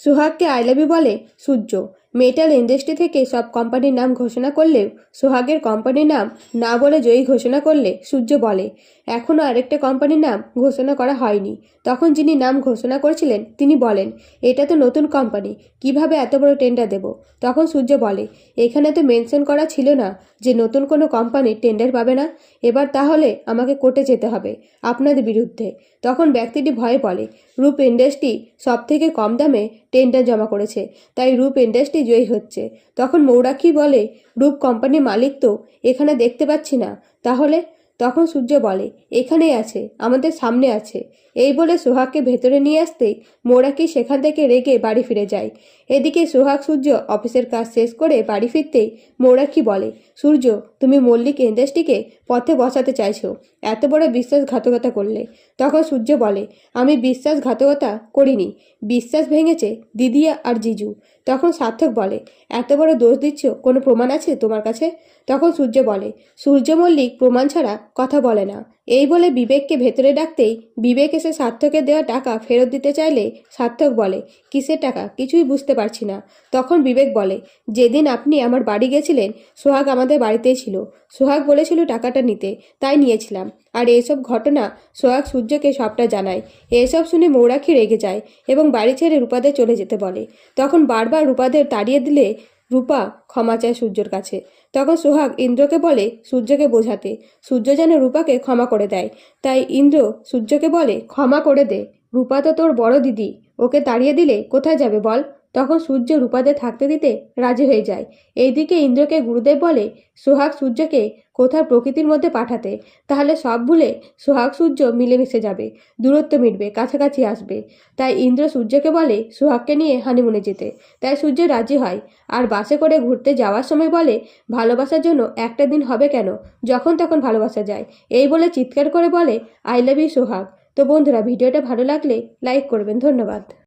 সোহাগকে I love you বলে সূর্য। Metal industry থেকে সব কোম্পানির নাম ঘোষণা করলেও সোহাগের কোম্পানির নাম না বলে জয়ী ঘোষণা করলে সূর্য বলে এখনও আরেকটা কোম্পানির নাম ঘোষণা করা হয়নি। তখন যিনি নাম ঘোষণা করেছিলেন তিনি বলেন এটা তো নতুন কোম্পানি, কিভাবে এত বড় টেন্ডার দেব। তখন সূর্য বলে এখানে তো মেনশন করা ছিল না যে নতুন কোনো কোম্পানি টেন্ডার পাবে না, এবার তাহলে আমাকে কোর্টে যেতে হবে আপনাদের বিরুদ্ধে। তখন ব্যক্তিটি ভয়ে বলে রূপ ইন্ডাস্ট্রি সব থেকে কম দামে টেন্ডার জমা করেছে, তাই রূপ ইন্ডাস্ট্রি জয়ী হচ্ছে। তখন মৌরাক্ষী বলে রূপ কোম্পানির মালিক তো এখানে দেখতে পাচ্ছি না, তাহলে? তখন সূর্য বলে এখানেই আছে, আমাদের সামনে আছে। এই বলে সোহাগকে ভেতরে নিয়ে আসতেই মৌরাক্ষী সেখান থেকে রেগে বাড়ি ফিরে যায়। এদিকে সোহাগ সূর্য অফিসের কাজ শেষ করে বাড়ি ফিরতেই মৌরাক্ষী বলে সূর্য, তুমি মল্লিক ইন্ডাস্ট্রিকে পথে বসাতে চাইছো, এত বড় বিশ্বাসঘাতকতা করলে। তখন সূর্য বলে আমি বিশ্বাসঘাতকতা করিনি, বিশ্বাস ভেঙেছে দিদিয়া আর জিজু। তখন সার্থক বলে এত বড় দোষ দিচ্ছ, কোনো প্রমাণ আছে তোমার কাছে? তখন সূর্য বলে সূর্য মল্লিক প্রমাণ ছাড়া কথা বলে না। এই বলে বিবেককে ভেতরে ডাকতেই বিবেক এসে সার্থকের দেওয়া টাকা ফেরত দিতে চাইলে সার্থক বলে কিসের টাকা, কিছুই বুঝতে পারছি না। তখন বিবেক বলে যেদিন আপনি আমার বাড়ি গেছিলেন সোহাগ আমাদের বাড়িতেই ছিল, সোহাগ বলেছিল টাকাটা নিতে, তাই নিয়েছিলাম। আর এইসব ঘটনা সোহাগ সূর্যকে সবটা জানায়। এসব শুনে মৌরাক্ষী রেগে যায় এবং বাড়ি ছেড়ে রূপাদের চলে যেতে বলে। তখন বারবার রূপাদের তাড়িয়ে দিলে রূপা ক্ষমা চায় সূর্যর কাছে। তখন সোহাগ ইন্দ্রকে বলে সূর্যকে বোঝাতে, সূর্য যেন রূপাকে ক্ষমা করে দেয়। তাই ইন্দ্র সূর্যকে বলে ক্ষমা করে দে, রূপা তো তোর বড় দিদি, ওকে তাড়িয়ে দিলে কোথায় যাবে বল। তখন সূর্য রূপাদের থাকতে দিতে রাজি হয়ে যায়। এইদিকে ইন্দ্রকে গুরুদেব বলে সোহাগ সূর্যকে কোথাও প্রকৃতির মধ্যে পাঠাতে, তাহলে সব ভুলে সোহাগ সূর্য মিলেমিশে যাবে, দূরত্ব মিটবে, কাছাকাছি আসবে। তাই ইন্দ্র সূর্যকে বলে সোহাগকে নিয়ে হানিমুনে যেতে। তাই সূর্য রাজি হয়। আর বাসে করে ঘুরতে যাওয়ার সময় বলে ভালোবাসার জন্য একটা দিন হবে কেন, যখন তখন ভালোবাসা যায়। এই বলে চিৎকার করে বলে আই লাভ ইউ সোহাগ। তো বন্ধুরা, ভিডিওটা ভালো লাগলে লাইক করবেন। ধন্যবাদ।